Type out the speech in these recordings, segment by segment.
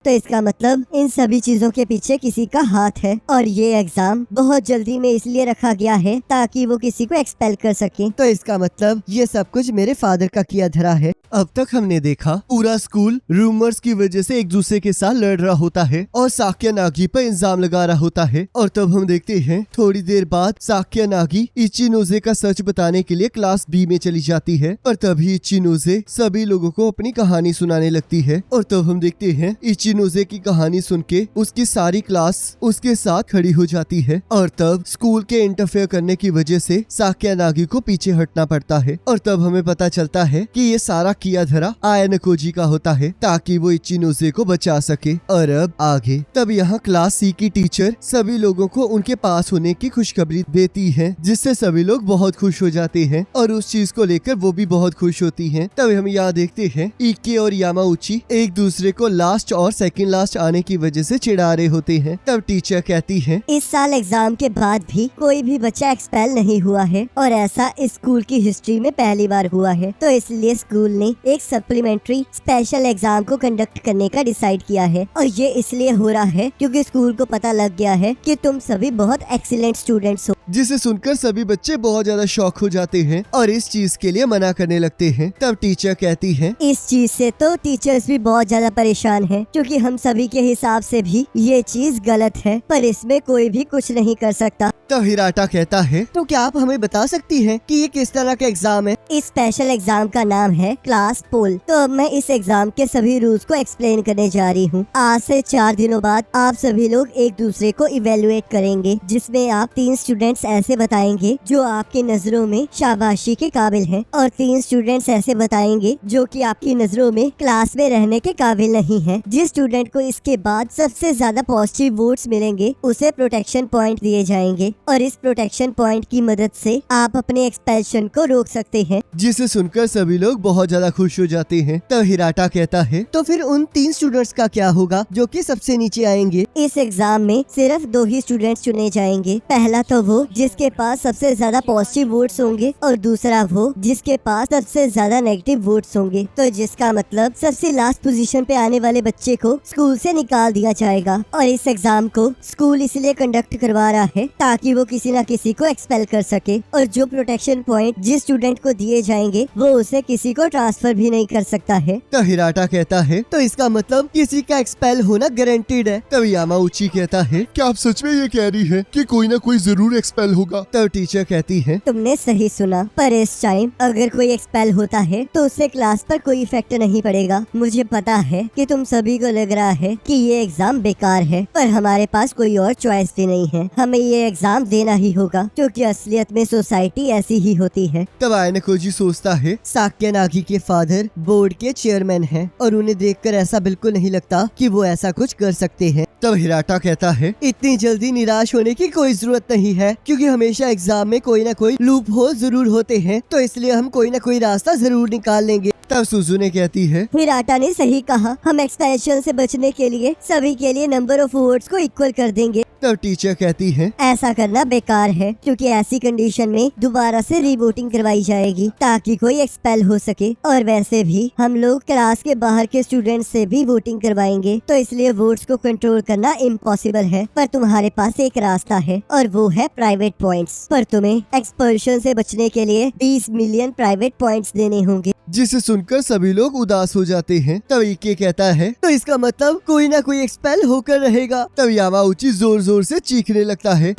तो इसका मतलब इन सभी चीजों के पीछे किसी का हाथ है और ये एग्जाम बहुत जल्दी में इसलिए रखा गया है ताकि वो किसी को एक्सपेल कर सके। तो इसका मतलब ये सब कुछ मेरे फादर का किया धरा है। अब तक हमने देखा पूरा स्कूल रूमर्स की वजह से एक दूसरे के साथ लड़ रहा होता है और साक्या नागी पर इल्जाम लगा रहा होता है। और तब हम देखते हैं थोड़ी देर बाद साक्या नागी इचिनोजे का सच बताने के लिए क्लास बी में चली जाती है और तभी इचिनोजे सभी लोगों को अपनी कहानी सुनाने लगती है। और तब हम देखते हैं इचिनोजे की कहानी सुन के उसकी सारी क्लास उसके साथ खड़ी हो जाती है और तब स्कूल के इंटरफेयर करने की वजह से साक्या नागी को पीछे हटना पड़ता है। और तब हमें पता चलता है कि ये सारा किया धरा आयानकोजी का होता है ताकि वो इचिनोजे को बचा सके। और अब आगे तब यहाँ क्लास सी की टीचर सभी लोगों को उनके पास होने की खुशखबरी देती है जिससे सभी लोग बहुत खुश हो जाते हैं और उस चीज को लेकर वो भी बहुत खुश होती हैं। तब हम यहाँ देखते हैं इके और यामाउची एक दूसरे को लास्ट और सेकंड लास्ट आने की वजह से चिढ़ा रहे होते हैं। तब टीचर कहती है इस साल एग्जाम के बाद भी कोई भी बच्चा एक्सपेल नहीं हुआ है और ऐसा इस स्कूल की हिस्ट्री में पहली बार हुआ है। तो इसलिए स्कूल ने एक सप्लीमेंट्री स्पेशल एग्जाम को कंडक्ट करने का डिसाइड किया है और ये इसलिए हो रहा है क्योंकि स्कूल को पता लग गया है कि तुम सभी बहुत एक्सीलेंट स्टूडेंट्स हो। जिसे सुनकर सभी बच्चे बहुत ज्यादा शॉक हो जाते हैं और इस चीज के लिए मना करने लगते हैं। तब टीचर कहती है इस चीज से तो टीचर्स भी बहुत ज्यादा परेशान हैं क्योंकि हम सभी के हिसाब से भी ये चीज गलत है पर इसमें कोई भी कुछ नहीं कर सकता। तो हिराटा कहता है तो क्या आप हमें बता सकती हैं कि ये किस तरह का एग्जाम है? इस स्पेशल एग्जाम का नाम है क्लास पोल। तो अब मैं इस एग्जाम के सभी रूल्स को एक्सप्लेन करने जा रही हूँ। आज से 4 दिनों बाद आप सभी लोग एक दूसरे को इवेलुएट करेंगे जिसमें आप 3 स्टूडेंट्स ऐसे बताएंगे जो आपकी नजरों में शाबाशी के काबिल हैं और 3 स्टूडेंट्स ऐसे बताएंगे जो कि आपकी नजरों में क्लास में रहने के काबिल नहीं हैं। जिस स्टूडेंट को इसके बाद सबसे ज्यादा पॉजिटिव वोट्स मिलेंगे उसे प्रोटेक्शन पॉइंट दिए जाएंगे और इस प्रोटेक्शन पॉइंट की मदद से आप अपने एक्सपेल्शन को रोक सकते हैं। जिसे सुनकर सभी लोग बहुत ज्यादा खुश हो जाते हैं। तब हिराटा कहता है तो फिर उन 3 स्टूडेंट्स का क्या होगा जो कि सबसे नीचे आएंगे? इस एग्जाम में सिर्फ 2 ही स्टूडेंट्स चुने जाएंगे। पहला तो वो जिसके पास सबसे ज्यादा पॉजिटिव वोट्स होंगे और दूसरा वो जिसके पास सबसे ज्यादा नेगेटिव वोट्स होंगे। तो जिसका मतलब सबसे लास्ट पोजीशन पे आने वाले बच्चे को स्कूल से निकाल दिया जाएगा। और इस एग्जाम को स्कूल इसलिए कंडक्ट करवा रहा है ताकि वो किसी न किसी को एक्सपेल कर सके और जो प्रोटेक्शन पॉइंट जिस स्टूडेंट को दिए जाएंगे वो उसे किसी को ट्रांसफर भी नहीं कर सकता है। तो हिराटा कहता है तो इसका मतलब किसी का एक्सपेल होना गारंटीड है। तब यामाउची कहता है क्या आप सच में ये कह रही है कि कोई ना कोई जरूर एक्सपेल होगा? तब टीचर कहती है तुमने सही सुना पर इस टाइम अगर कोई एक्सपेल होता है तो उससे क्लास पर कोई इफेक्ट नहीं पड़ेगा। मुझे पता है कि तुम सभी को लग रहा है कि ये एग्जाम बेकार है पर हमारे पास कोई और चॉइस भी नहीं है। हमें ये एग्जाम देना ही होगा क्योंकि असलियत में सोसाइटी ऐसी ही होती है। तब आयानकोजी सोचता है साक्या नागी के फादर बोर्ड के चेयरमैन हैं और उन्हें देखकर ऐसा बिल्कुल नहीं लगता कि वो ऐसा कुछ कर सकते हैं। तब हिराटा कहता है इतनी जल्दी निराश होने की कोई जरूरत नहीं है क्योंकि हमेशा एग्जाम में कोई ना कोई लूप होल जरूर होते हैं तो इसलिए हम कोई ना कोई रास्ता जरूर निकाल लेंगे। तब सुजुने कहती है हिराटा ने सही कहा, हम एक्सपेंशन से बचने के लिए सभी के लिए नंबर ऑफ वोट्स को इक्वल कर देंगे। तब टीचर कहती है ऐसा करना बेकार है क्योंकि ऐसी कंडीशन में दोबारा से रीवोटिंग करवाई जाएगी ताकि कोई एक्सपेल हो सके और वैसे भी हम लोग क्लास के बाहर के स्टूडेंट से भी वोटिंग करवाएंगे तो इसलिए वोट्स को कंट्रोल करना इम्पॉसिबल है। पर तुम्हारे पास एक रास्ता है और वो है प्राइवेट पॉइंट्स। पर तुम्हें एक्सपल्शन से बचने के लिए 20 मिलियन प्राइवेट पॉइंट्स देने होंगे। जिसे सुनकर सभी लोग उदास हो जाते हैं। तब इके कहता है तो इसका मतलब कोई ना कोई एक्सपेल होकर रहेगा। तब यामाउची जोर जोर से चीखने लगता है।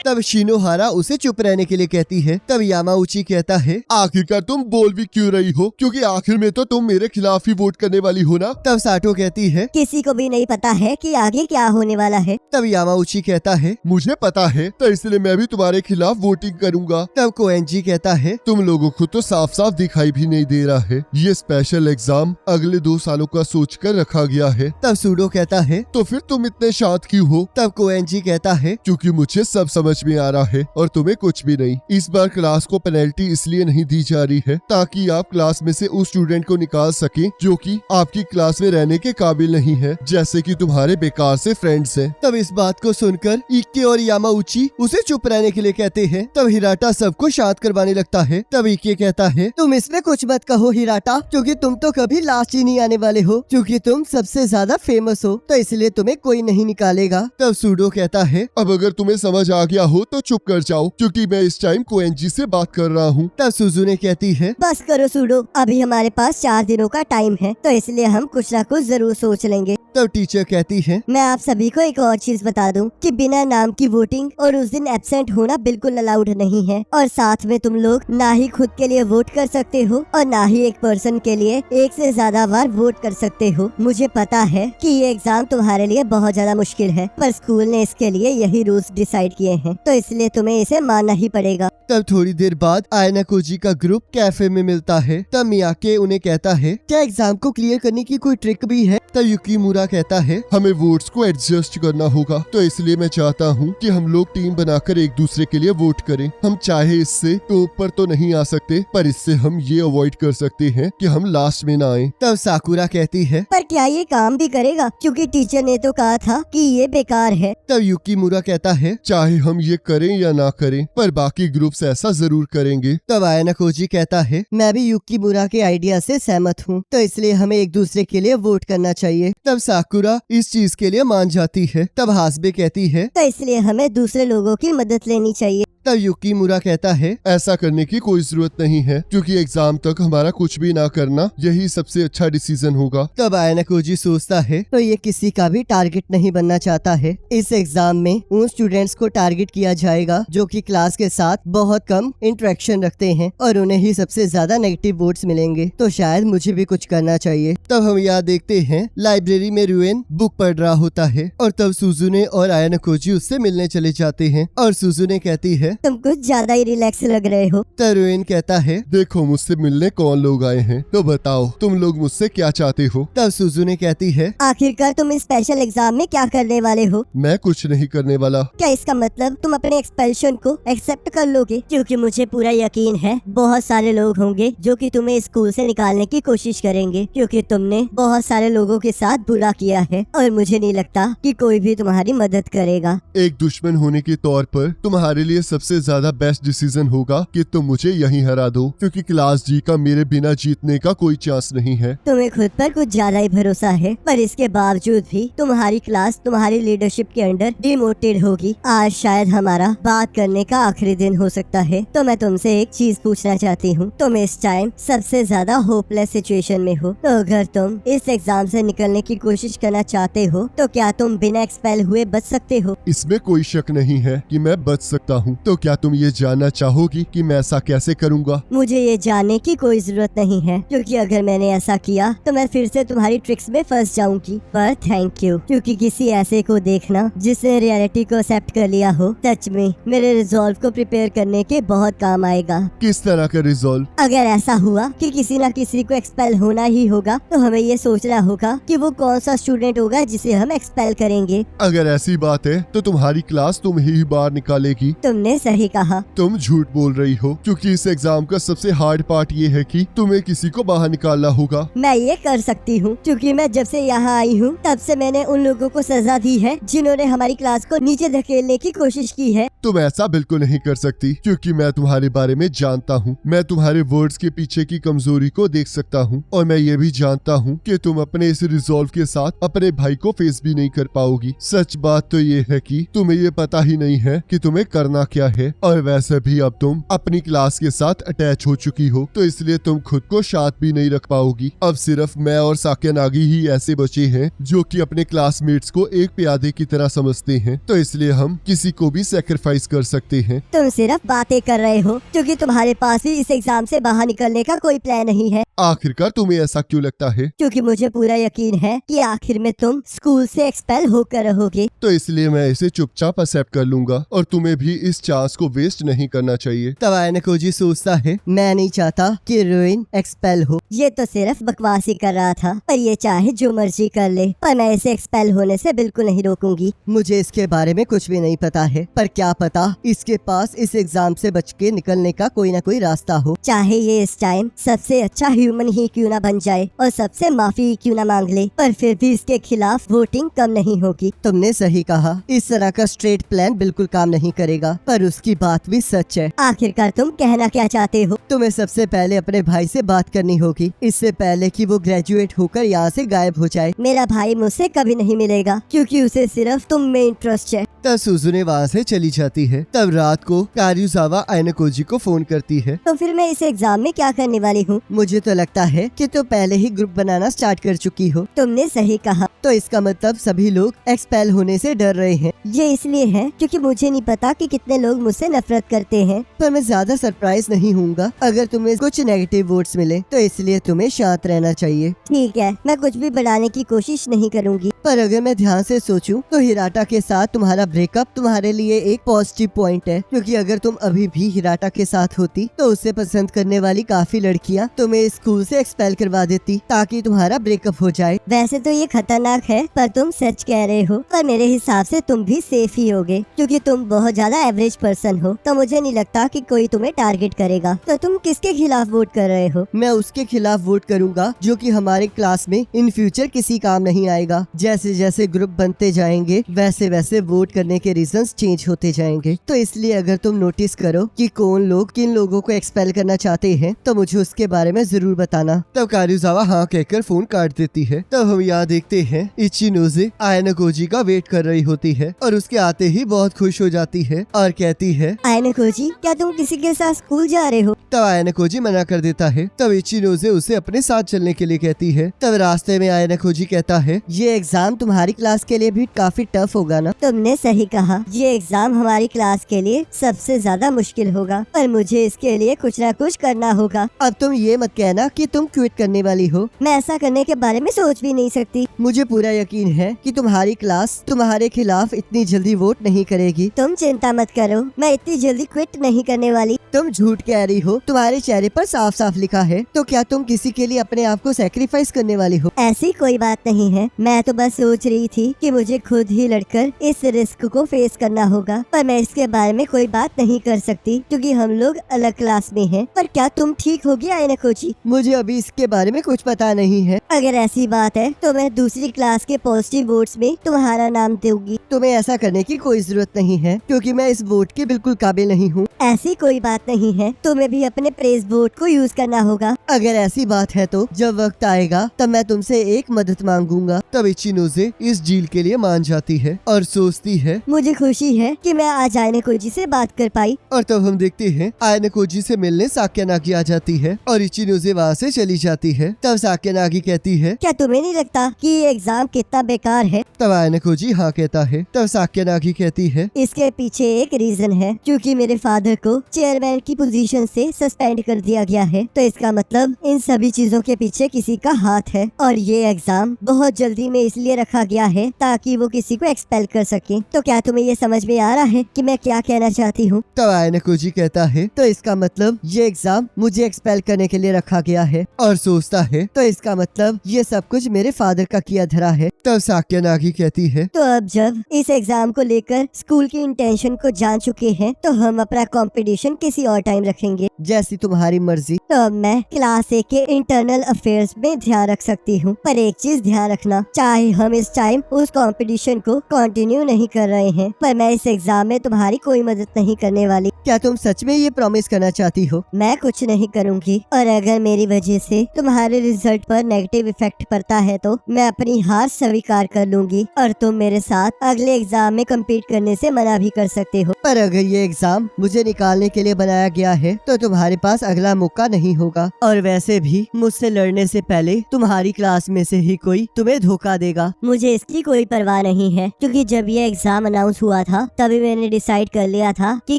तब शिनोहारा उसे चुप रहने के लिए कहती है। तब यामाउची कहता है आखिरकार तुम बोल भी क्यों रही हो क्योंकि आखिर में तो तुम मेरे खिलाफ ही वोट करने वाली हो ना? तब साटो कहती है किसी को भी नहीं पता है कि आगे क्या होने वाला है। तब यामाउची कहता है मुझे पता है तो इसलिए मैं भी तुम्हारे खिलाफ वोटिंग करूंगा। तब कोएंजी कहता है तुम लोगों को तो साफ साफ दिखाई भी नहीं दे रहा है, ये स्पेशल एग्जाम अगले 2 सालों का सोच कर रखा गया है। तब सूडो कहता है तो फिर तुम इतने शांत क्यों हो? तब कोएंजी कहता है क्योंकि मुझे सब समझ समझ में आ रहा है और तुम्हें कुछ भी नहीं। इस बार क्लास को पेनल्टी इसलिए नहीं दी जा रही है ताकि आप क्लास में से उस स्टूडेंट को निकाल सके जो कि आपकी क्लास में रहने के काबिल नहीं है, जैसे कि तुम्हारे बेकार से फ्रेंड्स हैं। तब इस बात को सुनकर इक्के और यामाउची उसे चुप रहने के लिए कहते हैं। तब हिराटा सबको शांत करवाने लगता है। तब इक्के कहता है, तुम इसमें कुछ मत कहो हिराटा, क्योंकि तुम तो कभी लास्ट ही नहीं आने वाले हो, क्योंकि तुम सबसे ज्यादा फेमस हो, तो इसलिए तुम्हें कोई नहीं निकालेगा। तब सूडो कहता है, अब अगर तुम्हें समझ आ गया हो तो चुप कर जाओ, क्योंकि मैं इस टाइम कोएंजी से बात कर रहा हूँ। तब सुजुने कहती है, बस करो सूडो, अभी हमारे पास 4 दिनों का टाइम है, तो इसलिए हम कुछ ना कुछ जरूर सोच लेंगे। तब टीचर कहती है, मैं आप सभी को एक और चीज बता दूं कि बिना नाम की वोटिंग और उस दिन एब्सेंट होना बिल्कुल अलाउड नहीं है, और साथ में तुम लोग ना ही खुद के लिए वोट कर सकते हो और ना ही एक पर्सन के लिए एक से ज्यादा बार वोट कर सकते हो। मुझे पता है कि ये एग्जाम तुम्हारे लिए बहुत ज्यादा मुश्किल है, पर स्कूल ने इसके लिए यही रूल्स डिसाइड किए हैं, तो इसलिए तुम्हें इसे मानना ही पड़ेगा। तब थोड़ी देर बाद आयना कोजी का ग्रुप कैफे में मिलता है। तब मियाके उन्हें कहता है, क्या एग्जाम को क्लियर करने की कोई ट्रिक भी है? तब युकीमुरा कहता है, हमें वोट्स को एडजस्ट करना होगा, तो इसलिए मैं चाहता हूँ कि हम लोग टीम बनाकर एक दूसरे के लिए वोट करें। हम चाहे इससे तो ऊपर तो नहीं आ सकते, पर इससे हम ये अवॉइड कर सकते हैं कि हम लास्ट में ना आए। तब साकुरा कहती है, पर क्या ये काम भी करेगा, क्योंकि टीचर ने तो कहा था कि ये बेकार है। तब युकीमुरा कहता है, चाहे हम ये करें या ना करें, पर बाकी ग्रुप्स ऐसा जरूर करेंगे। तब आयना कोजी कहता है, मैं भी युकीमुरा के आइडिया से सहमत हूँ, तो इसलिए हमें एक दूसरे के लिए वोट करना चाहिए। तब साकुरा इस चीज के लिए मान जाती है। तब हासबे कहती है, तो इसलिए हमें दूसरे लोगों की मदद लेनी चाहिए। तब युकीमुरा कहता है, ऐसा करने की कोई जरूरत नहीं है, क्योंकि एग्जाम तक हमारा कुछ भी ना करना यही सबसे अच्छा डिसीजन होगा। तब आयना कोजी सोचता है, तो ये किसी का भी टारगेट नहीं बनना चाहता है। इस एग्जाम में उन स्टूडेंट्स को टारगेट किया जाएगा जो कि क्लास के साथ बहुत कम इंटरेक्शन रखते हैं, और उन्हें ही सबसे ज्यादा नेगेटिव वोट्स मिलेंगे, तो शायद मुझे भी कुछ करना चाहिए। तब हम यहाँ देखते हैं लाइब्रेरी में रुएन बुक पढ़ रहा होता है, और तब सुजुने और आयना कोजी उससे मिलने चले जाते हैं, और सुजुने कहती है, तुम कुछ ज्यादा ही रिलैक्स लग रहे हो। तब रुएन कहता है, देखो मुझसे मिलने कौन लोग आए हैं, तो बताओ तुम लोग मुझसे क्या चाहते हो। तब सुजुने कहती है, आखिरकार तुम इस स्पेशल एग्जाम में क्या करने वाले हो? मैं कुछ नहीं करने वाला। क्या इसका मतलब तुम अपने एक्सपेल्शन को एक्सेप्ट कर लोगे? क्योंकि मुझे पूरा यकीन है बहुत सारे लोग होंगे जो कि तुम्हें स्कूल से निकालने की कोशिश करेंगे, क्योंकि तुमने बहुत सारे लोगों के साथ बुरा किया है, और मुझे नहीं लगता कि कोई भी तुम्हारी मदद करेगा। एक दुश्मन होने के तौर पर तुम्हारे लिए सबसे ज्यादा बेस्ट डिसीजन होगा कि तुम मुझे यहीं हरा दो, क्योंकि क्लास जी का मेरे बिना जीतने का कोई चांस नहीं है। तुम्हें खुद पर कुछ ज्यादा ही भरोसा है, पर इसके बावजूद भी तुम्हारी क्लास तुम्हारी लीडरशिप के अंडर डिमोटेड होगी। आज शायद हमारा बात करने का आखिरी दिन हो सकता है, तो मैं तुमसे एक चीज पूछना चाहती हूँ। तुम इस टाइम सबसे ज्यादा होपलेस सिचुएशन में हो, तो अगर तुम इस एग्जाम से निकलने की कोशिश करना चाहते हो, तो क्या तुम बिना एक्सपेल हुए बच सकते हो? इसमें कोई शक नहीं है कि मैं बच सकता हूँ। तो क्या तुम ये जानना चाहोगी कि मैं ऐसा कैसे करूँगा? मुझे ये जानने की कोई जरूरत नहीं है, क्योंकि अगर मैंने ऐसा किया तो मैं फिर से तुम्हारी ट्रिक्स में फंस जाऊंगी। पर थैंक यू, क्योंकि किसी ऐसे को देखना जिसने रियलिटी को एक्सेप्ट कर लिया हो, सच में मेरे रिजॉल्व को प्रिपेयर करने के बहुत काम आएगा। किस तरह का रिजॉल्व? अगर ऐसा हुआ कि किसी न किसी को एक्सपेल होना ही होगा, तो हमें ये सोचना होगा कि वो कौन सा स्टूडेंट होगा जिसे हम एक्सपेल करेंगे। अगर ऐसी बात है तो तुम्हारी क्लास तुम्हें ही बाहर निकालेगी। तुमने सही कहा। तुम झूठ बोल रही हो, क्योंकि इस एग्जाम का सबसे हार्ड पार्ट ये है कि तुम्हें किसी को बाहर निकालना होगा। मैं ये कर सकती हूँ, क्योंकि मैं जब से यहाँ आई हूँ तब से मैंने उन लोगों को सजा दी है जिन्होंने हमारी क्लास को नीचे धकेलने की कोशिश की है। तुम ऐसा बिल्कुल नहीं कर सकती, क्योंकि मैं तुम्हारे बारे में जानता हूँ। मैं तुम्हारे वर्ड्स के पीछे की कमजोरी को देख सकता हूँ, और मैं ये भी जानता हूँ कि तुम अपने इस रिजॉल्व के साथ अपने भाई को फेस भी नहीं कर पाओगी। सच बात तो ये है कि तुम्हें ये पता ही नहीं है कि तुम्हें करना क्या है, और वैसे भी अब तुम अपनी क्लास के साथ अटैच हो चुकी हो, तो इसलिए तुम खुद को शांत भी नहीं रख पाओगी। अब सिर्फ मैं और साक्यानागी ही ऐसे बचे हैं जो कि अपने क्लासमेट्स को एक प्यादे की तरह समझते हैं, तो इसलिए हम किसी को भी सैक्रिफाइस कर सकते हैं। तुम सिर्फ बातें कर रहे हो, क्योंकि तुम्हारे पास भी इस एग्जाम से बाहर निकलने का कोई प्लान नहीं है। आखिरकार तुम्हें ऐसा क्यों लगता है? क्योंकि मुझे पूरा यकीन है कि आखिर में तुम स्कूल से एक्सपेल होकर रहोगे। तो इसलिए मैं इसे चुपचाप एक्सेप्ट कर लूंगा और तुम्हें भी इस चांस को वेस्ट नहीं करना चाहिए। तब आयनकोजी सोचता है, मैं नहीं चाहता कि रोइन एक्सपेल हो। ये तो सिर्फ बकवास ही कर रहा था, पर ये चाहे जो मर्जी कर ले, पर मैं इसे एक्सपेल होने से बिल्कुल नहीं रोकूंगी। मुझे इसके बारे में कुछ भी नहीं पता है, पर क्या पता इसके पास इस एग्जाम से बच के निकलने का कोई ना कोई रास्ता हो। चाहे ये इस टाइम सबसे अच्छा ह्यूमन ही क्यों ना बन जाए और सबसे माफी क्यों ना मांग ले, पर फिर भी इसके खिलाफ वोटिंग कम नहीं होगी। तुमने सही कहा, इस तरह का स्ट्रेट प्लान बिल्कुल काम नहीं करेगा, पर उसकी बात भी सच है। आखिरकार तुम कहना क्या चाहते हो? तुम्हें सबसे पहले अपने भाई से बात करनी होगी, इससे पहले कि वो ग्रेजुएट होकर यहाँ से गायब हो जाए। मेरा भाई मुझसे कभी नहीं मिलेगा, क्योंकि उसे सिर्फ तुम में इंटरेस्ट है। तब सुजुने वहाँ से चली जाती है। तब रात को कारुजावा आयनकोजी को फोन करती है। तो फिर मैं इस एग्जाम में क्या करने वाली हूँ? मुझे तो लगता है कि तुम पहले ही ग्रुप बनाना स्टार्ट कर चुकी हो। तुमने सही कहा। तो इसका मतलब सभी लोग एक्सपेल होने से डर रहे हैं। ये इसलिए है क्योंकि मुझे नहीं पता कि कितने लोग मुझसे नफरत करते हैं। पर मैं ज्यादा सरप्राइज नहीं हूँगा अगर तुम्हें कुछ नेगेटिव वोट्स मिले, तो इसलिए तुम्हें शांत रहना चाहिए। ठीक है, मैं कुछ भी बढ़ाने की कोशिश नहीं करूँगी। पर अगर मैं ध्यान से सोचूं तो हिराटा के साथ तुम्हारा ब्रेकअप तुम्हारे लिए एक पॉजिटिव पॉइंट है, क्योंकि अगर तुम अभी भी हिराटा के साथ होती तो उसे पसंद करने वाली काफी लड़कियां तुम्हें स्कूल से एक्सपेल करवा देती ताकि तुम्हारा ब्रेकअप हो जाए। वैसे तो ये खतरनाक है, पर तुम सच कह रहे हो। पर मेरे हिसाब से तुम भी सेफ ही होगे, क्योंकि तुम बहुत ज्यादा एवरेज पर्सन हो, तो मुझे नहीं लगता कि कोई तुम्हें टारगेट करेगा। तो तुम किसके खिलाफ वोट कर रहे हो? मैं उसके खिलाफ वोट करूंगा जो कि हमारे क्लास में इन फ्यूचर किसी काम नहीं आएगा। जैसे जैसे ग्रुप बनते जाएंगे वैसे वैसे वोट करने के रीजंस चेंज होते जाएंगे। तो इसलिए अगर तुम नोटिस करो कि कौन लोग किन लोगों को एक्सपेल करना चाहते हैं तो मुझे उसके बारे में जरूर बताना। तब कारुजावा हाँ कहकर फोन काट देती है। तब हम यहाँ देखते हैं इचिनोजे आयनकोजी का वेट कर रही होती है और उसके आते ही बहुत खुश हो जाती है और कहती है, आयनकोजी, क्या तुम किसी के साथ स्कूल जा रहे हो? तब आयनकोजी मना कर देता है। तब इचिनोजे उसे अपने साथ चलने के लिए कहती है। तब रास्ते में आयनकोजी कहता है, ये एग्जाम तुम्हारी क्लास के लिए भी काफी टफ होगा ना? तुमने सही कहा, ये एग्जाम हमारी क्लास के लिए सबसे ज्यादा मुश्किल होगा, पर मुझे इसके लिए कुछ ना कुछ करना होगा। अब तुम ये मत कहना कि तुम क्विट करने वाली हो। मैं ऐसा करने के बारे में सोच भी नहीं सकती। मुझे पूरा यकीन है कि तुम्हारी क्लास तुम्हारे खिलाफ इतनी जल्दी वोट नहीं करेगी। तुम चिंता मत करो, मैं इतनी जल्दी क्विट नहीं करने वाली। तुम झूठ कह रही हो, तुम्हारे चेहरे पर साफ साफ लिखा है। तो क्या तुम किसी के लिए अपने आप को सैक्रिफाइस करने वाली हो? ऐसी कोई बात नहीं है, मैं तो बस सोच रही थी कि मुझे खुद ही लड़कर इस रिस्क को फेस करना होगा, पर मैं इसके बारे में कोई बात नहीं कर सकती क्योंकि हम लोग अलग क्लास में हैं। पर क्या तुम ठीक होगी आयनकोजी? मुझे अभी इसके बारे में कुछ पता नहीं है। अगर ऐसी बात है तो मैं दूसरी क्लास के पॉजिटिव वोट्स में तुम्हारा नाम दूंगी। तुम्हें ऐसा करने की कोई जरूरत नहीं है, क्योंकि मैं इस वोट के बिल्कुल काबिल नहीं हूँ। ऐसी कोई बात नहीं है, तुम्हें भी अपने प्रेस वोट को यूज करना होगा। अगर ऐसी बात है तो जब वक्त आएगा तब मैं तुमसे एक मदद मांगूंगा। तब इचिनोजे इस डील के लिए मान जाती है और सोचती है, मुझे खुशी है कि मैं आज आयनकोजी से बात कर पाई। और तब हम देखते हैं आयनकोजी से मिलने साक्यानागी आ जाती है और इचिनोजे वहाँ से चली जाती है। तब साक्यानागी कहती है, क्या तुम्हें नहीं लगता कि ये एग्जाम कितना बेकार है? तब आयनकोजी हाँ कहता है। तब साक्यानागी कहती है, इसके पीछे एक रीजन है, क्योंकि मेरे फादर को चेयरमैन की पोजीशन से सस्पेंड कर दिया गया है। तो इसका मतलब इन सभी चीजों के पीछे किसी का हाथ है, और ये एग्जाम बहुत जल्दी में इसलिए रखा गया है ताकि वो किसी को एक्सपेल कर सके। तो क्या तुम्हें ये समझ में आ रहा है कि मैं क्या कहना चाहती हूँ? तब आयनकोजी कहता है, तो इसका मतलब ये एग्जाम मुझे एक्सपेल करने के लिए रखा गया है। और सोचता है, तो इसका मतलब ये सब कुछ मेरे फादर का किया धरा है। तब साक्यानागी कहती है, तो अब जब इस एग्जाम को लेकर स्कूल की इंटेंशन को जान चुके हैं तो हम अपना कंपटीशन किसी और टाइम रखेंगे। जैसी तुम्हारी मर्जी। तो अब मैं क्लास ए के इंटरनल अफेयर्स में ध्यान रख सकती हूँ, पर एक चीज ध्यान रखना, चाहे हम इस टाइम उस कंपटीशन को कंटिन्यू नहीं कर रहे हैं, पर मैं इस एग्जाम में तुम्हारी कोई मदद नहीं करने वाली। क्या तुम सच में ये प्रॉमिस करना चाहती हो? मैं कुछ नहीं करूँगी, और अगर मेरी वजह से तुम्हारे रिजल्ट पर नेगेटिव इफेक्ट पड़ता है तो मैं अपनी हार स्वीकार कर लूंगी, और तुम मेरे साथ अगले एग्जाम में कम्पीट करने से मना भी कर सकते हो। पर अगर ये एग्जाम मुझे निकालने के लिए बनाया गया है तो तुम्हारे पास अगला मौका नहीं नहीं होगा। और वैसे भी मुझसे लड़ने से पहले तुम्हारी क्लास में से ही कोई तुम्हें धोखा देगा। मुझे इसकी कोई परवाह नहीं है, क्योंकि जब ये एग्जाम अनाउंस हुआ था तभी मैंने डिसाइड कर लिया था कि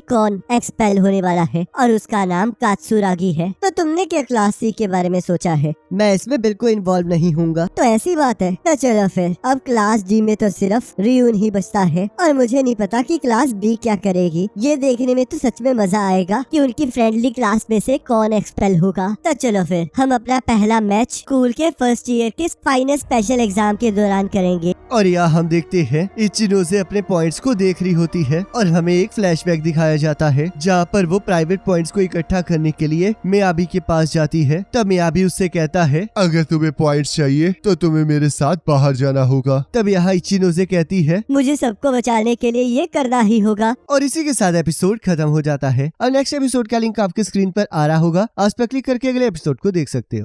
कौन एक्सपेल होने वाला है, और उसका नाम कात्सुरागी है। तो तुमने क्या क्लास सी के बारे में सोचा है? मैं इसमें बिल्कुल इन्वॉल्व नहीं हूँगा। तो ऐसी बात है, तो चलो फिर अब क्लास डी में तो सिर्फ रियून ही बचता है, और मुझे नहीं पता कि क्लास बी क्या करेगी। ये देखने में तो सच में मजा आएगा कि उनकी फ्रेंडली क्लास में से कौन एक्सपेल होगा। तो चलो फिर हम अपना पहला मैच स्कूल के फर्स्ट ईयर के फाइनल स्पेशल एग्जाम के दौरान करेंगे। और यहाँ हम देखते हैं इचिनोज़े अपने पॉइंट्स को देख रही होती है और हमें एक फ्लैशबैक दिखाया जाता है जहाँ पर वो प्राइवेट पॉइंट्स को इकट्ठा करने के लिए मियाबी के पास जाती है। तब मियाबी उससे कहता है, अगर तुम्हें पॉइंट्स चाहिए तो तुम्हें मेरे साथ बाहर जाना होगा। तब यहाँ इचिनोज़े कहती है, मुझे सबको बचाने के लिए ये करना ही होगा। और इसी के साथ एपिसोड खत्म हो जाता है। और नेक्स्ट एपिसोड का लिंक आपके स्क्रीन पर आ रहा होगा, उस पर क्लिक करके अगले एपिसोड को देख सकते हो।